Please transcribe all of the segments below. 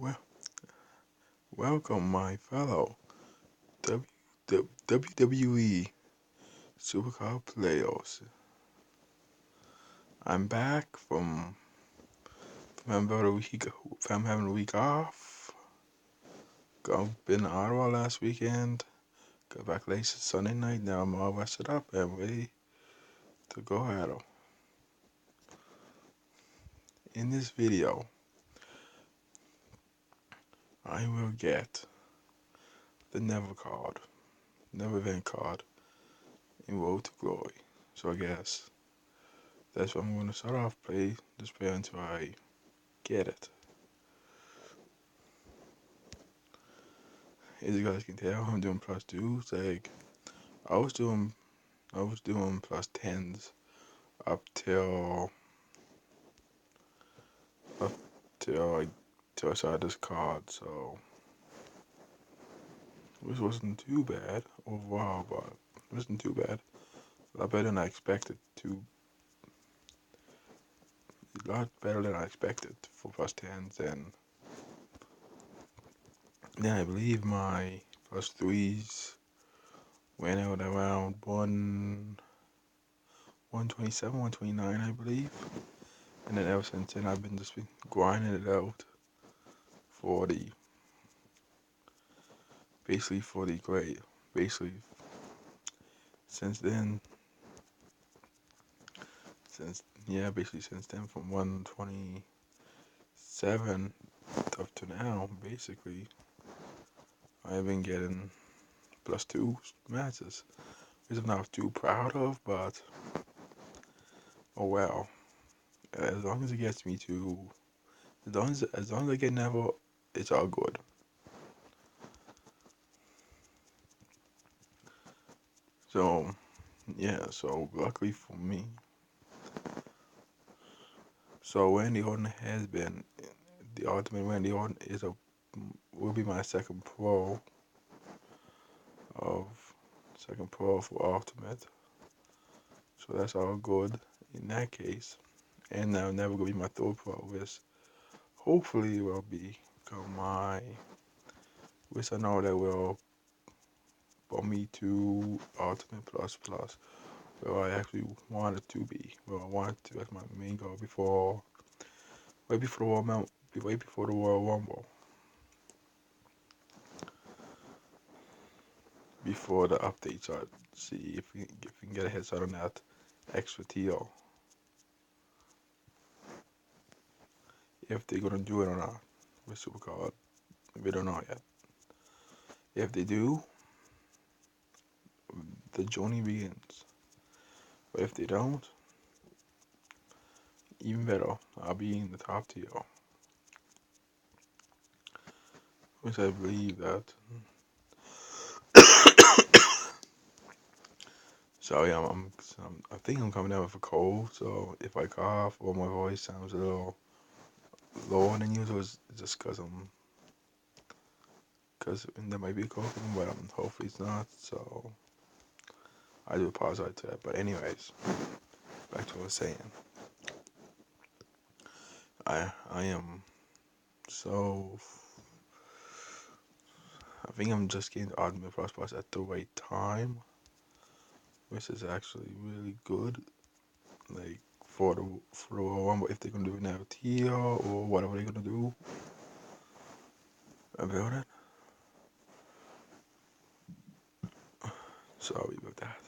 Well, welcome, my fellow WWE Supercar players. I'm back from about a week. From having a week off. Been in Ottawa last weekend. Got back late Sunday night. Now I'm all rested up and ready to go at 'em. In this video, I will get the Neville event card in Road to Glory. So I guess that's what I'm going to start off. Play until I get it. As you guys can tell, I'm doing plus twos. Like I was doing plus tens up up till I saw this card. So which wasn't too bad overall, but it wasn't too bad. A lot better than I expected to. A lot better than I expected for plus tens, and then I believe my plus threes went out around 127, 129, I believe. And then ever since then, I've been grinding it out for the basically for the grade. Basically, since then, since then, from 127 up to now, basically, I've been getting plus two matches, which I'm not too proud of, but oh well. As long as it gets me to, as long as I get Neville, it's all good. So yeah, so luckily for me, so Randy Orton has been the ultimate. Randy Orton will be my of second pro for ultimate. So that's all good in that case. And now Never gonna be my third pro, which hopefully will become which I know that will bump me to ultimate plus where I actually wanted to be. Where I wanted to as my main goal way before the Royal Rumble. Before the updates, I'd see if we can get a head start on that extra TO. If they're gonna do it or not with Supercard, we don't know yet. If they do, the journey begins. But if they don't, even better, I'll be in the top tier. Which I believe that. Sorry, I think I'm coming down with a cold, so if I cough or my voice sounds a little lower than usual, it's just because there might be a cold, but hopefully it's not. So I do apologize to that. But anyways, back to what I was saying. I am so. I think I'm just getting the Ultimate Plus at the right time, which is actually really good. Like for the Royal Rumble, if they're gonna do it now tier or whatever they're gonna do about it. Sorry about that.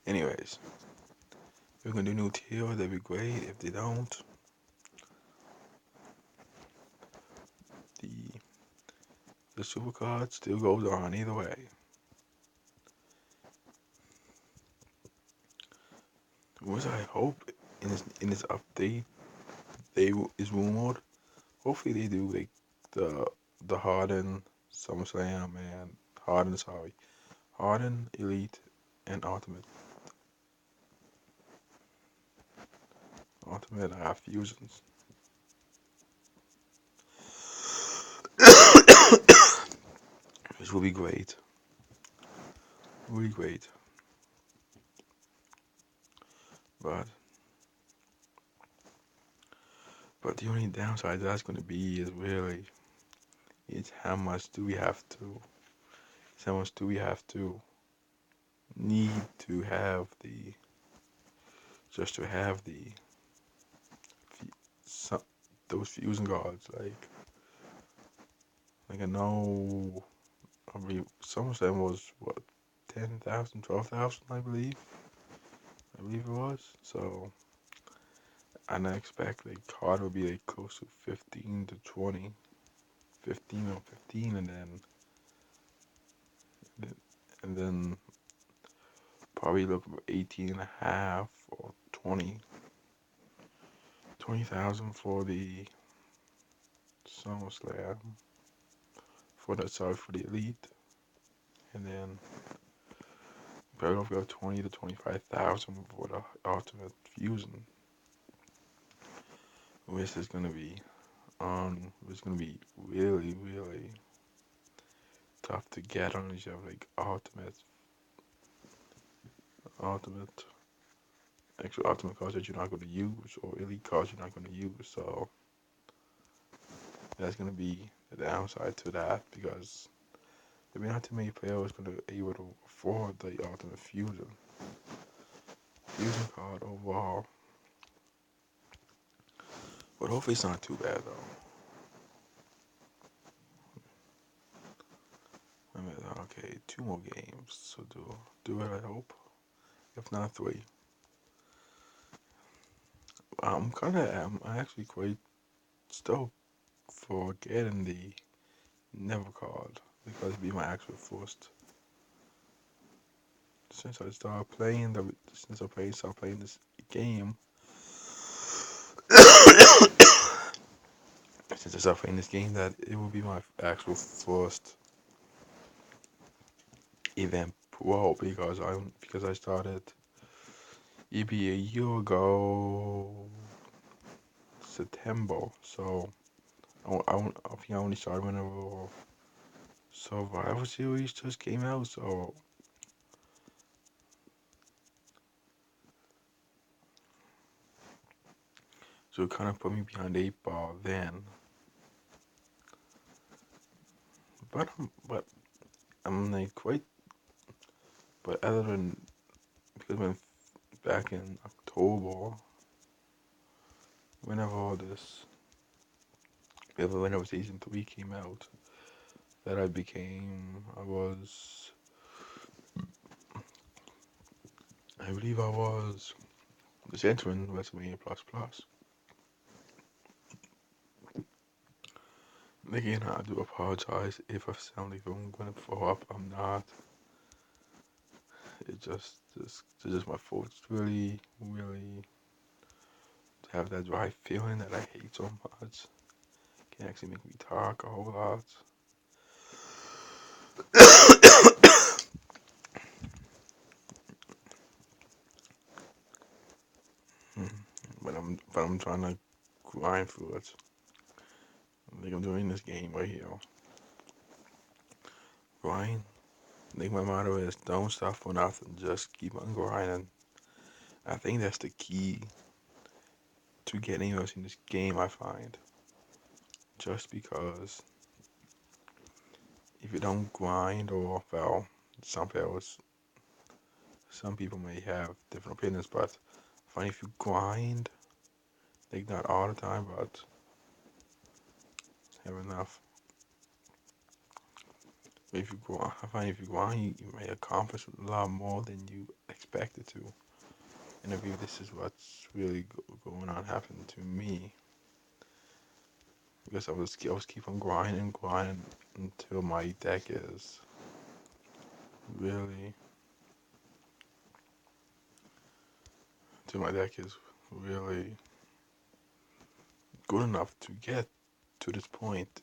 Anyways, if they're gonna do new tier, that'd be great. If they don't, the the supercard still goes on either way. Which I hope in this update is rumored. Hopefully they do like the Harden SummerSlam and Harden Elite and Ultimate fusions. Which will be great. Really great. But the only downside that's going to be is really is how much do we have to, how much do we have to need to have the, just to have the, some, those fusion cards. Like I know, I mean, some of them was what, 10,000, 12,000, I believe it was. So, and I expect the card will be like close to 15 to 20, 15 or 15, and then probably look for 18 and a half or 20,000 for the SummerSlam, for the Elite, and then probably go 20 to 25,000 for the Ultimate Fusion, which is gonna be really, really tough to get unless you have like ultimate, actual ultimate cards that you're not going to use or elite cards you're not going to use. So that's going to be the downside to that because there'll be not too many players going to be able to afford the ultimate fusion card overall. But hopefully it's not too bad though. Okay, 2 more games to do it. I hope, if not 3. I'm actually quite stoked for getting the Neville card because it'd be my actual first since I started playing started playing this game. Since I started playing this game, that it will be my actual first event pro because I started it be a year ago September. So I think I only started whenever Survivor Series just came out. So it kind of put me behind the 8 ball then. But I'm like quite. But other than because when back in October, whenever all this, whenever season 3 came out, that I believe I was just entering WrestleMania Plus Plus. Again, I do apologize if I sound like I'm gonna throw up. I'm not. It's just my fault. It's really, really to have that dry feeling that I hate so much. Can actually make me talk a whole lot. But I'm trying to grind through it. Like I'm doing this game right here. Grind. I think my motto is don't stop for nothing. Just keep on grinding. I think that's the key to getting us in this game. I find just because if you don't grind, or well, some players, some people may have different opinions, but I find if you grind, like not all the time, but have enough. If you grind, I find if you grind, you may accomplish a lot more than you expected to. And I believe this is what's really going on happening to me because I was keep on grinding until my deck is really really good enough to get to this point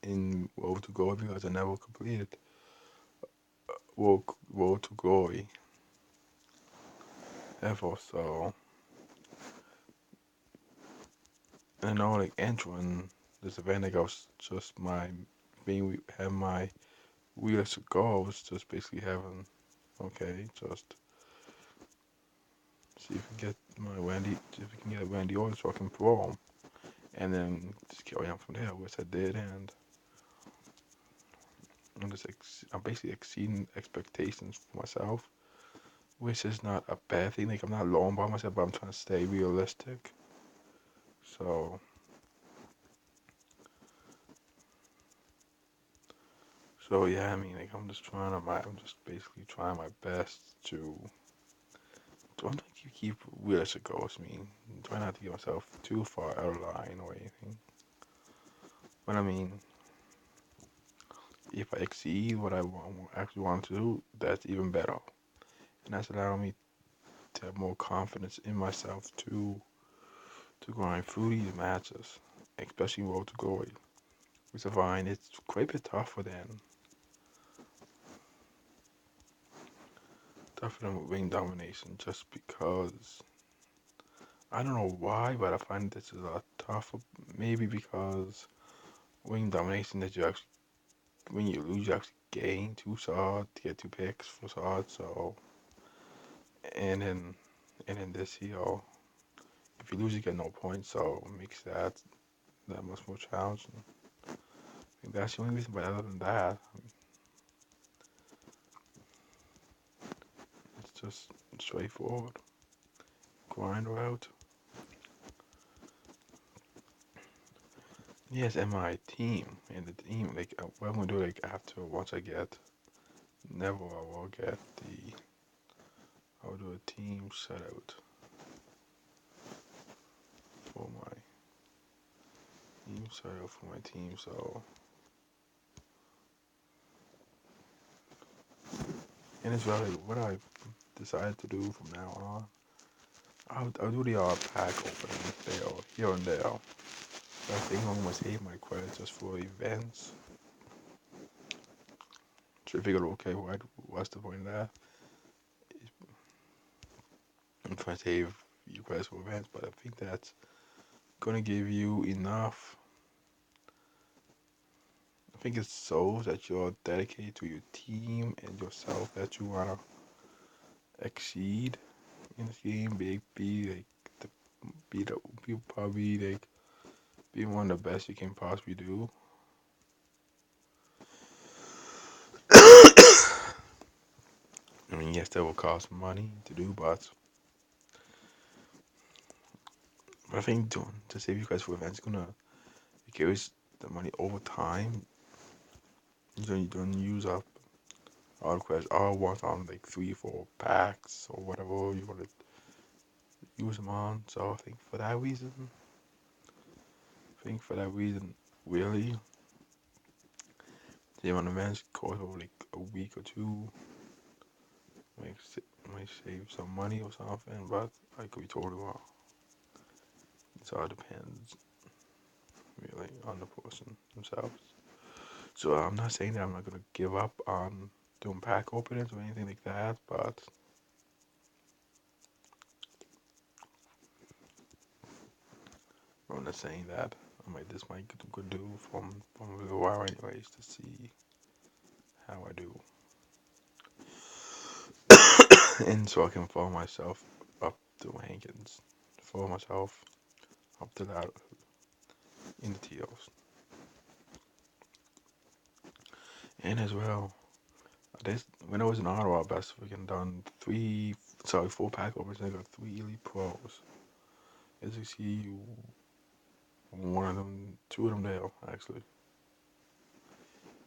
in Road to Glory because I never completed Road to Glory ever. So I know like entering this event, like I was just have my wheelers to go. I was just basically having okay, just See if we can get my Wendy. See if we can get Wendy Orton so I can perform, and then just carry on from there, which I did, and I'm basically exceeding expectations for myself, which is not a bad thing. Like I'm not low by myself, but I'm trying to stay realistic. So, yeah, I mean, like I'm just basically trying my best to. Don't think you keep realistic goals. I mean, try not to get myself too far out of line or anything. But I mean, if I exceed what actually want to do, that's even better. And that's allowing me to have more confidence in myself to grind through these matches, especially Road to Glory. Which I find it's quite a bit tougher than ring domination, just because I don't know why, but I find this is a lot tougher. Maybe because ring domination that you actually when you lose you actually gain two swords to get two picks for swords. So and then this if you lose you get no points, so it makes that much more challenging. I think that's the only reason, but other than that, it's just straightforward. Grind out. Yes, and my team and the team like what I'm gonna do like after once I get Neville, I will get I'll do a team set out for my team. So and it's really what I decided to do from now on. I'll do the odd pack opening there here and there. But I think I'm gonna save my credits just for events. So I figured, okay, what's the point of that? I'm trying to save you credits for events, but I think that's gonna give you enough. I think it shows that you're dedicated to your team and yourself, that you wanna exceed in this game, be probably like be one of the best you can possibly do. I mean, yes, that will cost money to do, but I think to save you guys for events, gonna carries the money over time. You don't use up all the credits all once on like 3, 4 packs or whatever you want to use them on. So really, the amount of events cost over like a week or two. Might, might save some money or something, but I could be totally wrong. It all depends really on the person themselves. So I'm not saying that I'm not gonna give up on doing pack openings or anything like that, but I'm not saying that. This might could do from a little while anyways to see how I do, and so I can follow myself up the rankings, follow myself up to that in the TOs, and as well. This when I was in Ottawa, best freaking done 4 pack overs. I got 3 elite pros. As you see, one of them, 2 of them there actually,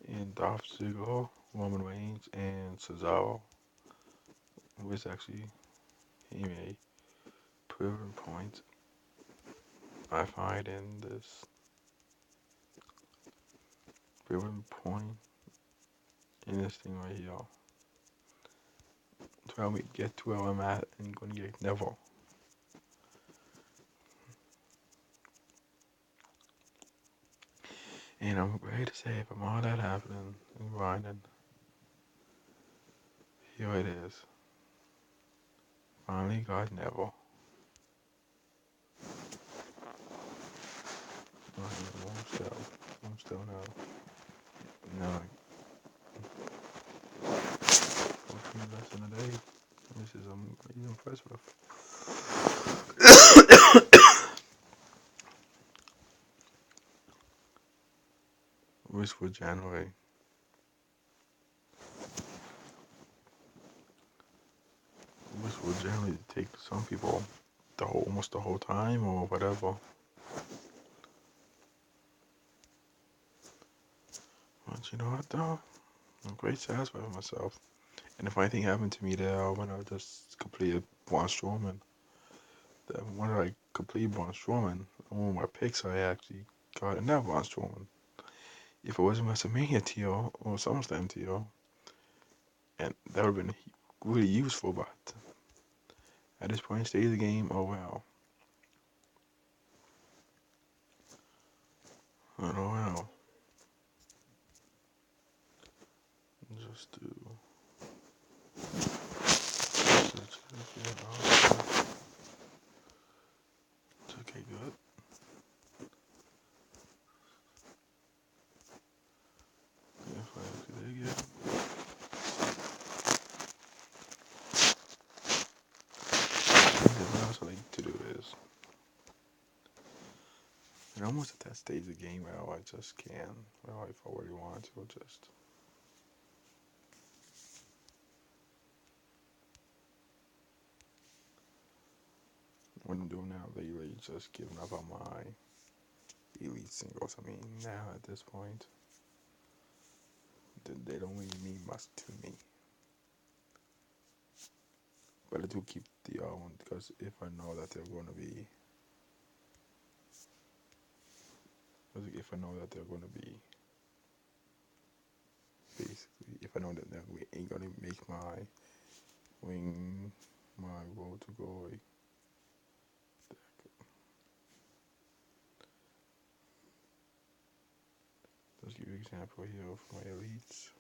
and Dolph Ziggler, Roman Reigns, and Cesaro, which actually he made proven point. I find in this proven point in this thing right here to help me get to where I'm at and gonna get Neville. And I'm ready to say from all that happening and grinding, here it is. Finally got Neville. I'm still no. No, 14 less than a day. This is I'm impressed with. wish for January. I wish for January to take some people almost the whole time or whatever. But you know what though? I'm quite satisfied with myself. And the funny thing happened to me there when I just completed Braun Strowman. When I completed Braun Strowman, one of my picks I actually got another Braun Strowman. If it wasn't WrestleMania TO or SummerSlam TO, and that would have been really useful, but at this point stage of the game, oh well. Oh well. Just do. Okay, good. If I actually did get. What else I like to do is. And almost at that stage of the game where I just can. Well, if I really want to, just. What I'm doing now lately, just giving up on my elite singles. I mean, now at this point, they don't really mean much to me. But I do keep the other one because if I know that they're going to be. If I know that they're going to be. Basically, if I know that they ain't going to make my road to glory. Let's give you an example here of my elites.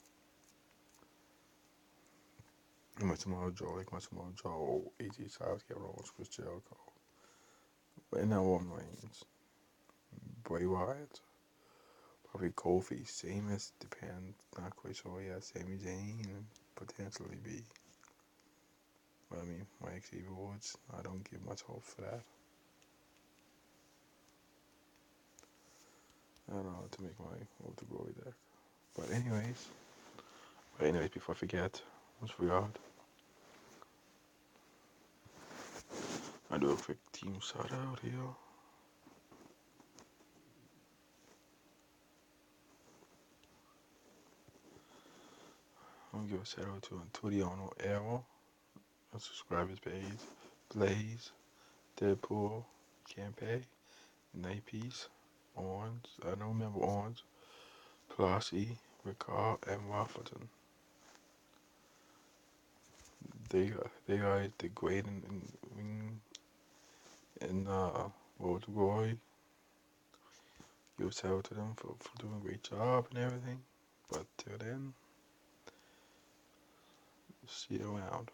My Samoa Joe, AJ Styles, Kevin Owens, Chris Jericho. But now Roman Reigns, Bray Wyatt, probably Kofi, Sheamus, depends, not quite sure yet, Sami Zayn, potentially be. But I mean, my Xavier Woods, I don't give much hope for that. I don't know how to make my road to glory deck. But anyways, before I forget, almost forgot. I do a quick team shout out here. I'm gonna give a shout out to Antonio Arrow, a subscribers page, Blaze, Deadpool, Campay, Night Piece, Orange, I don't remember Orange, Plasty, Ricard, and Waffleton. They are the great in Road to Glory. Give a shout out to them for doing a great job and everything. But till then, see you around.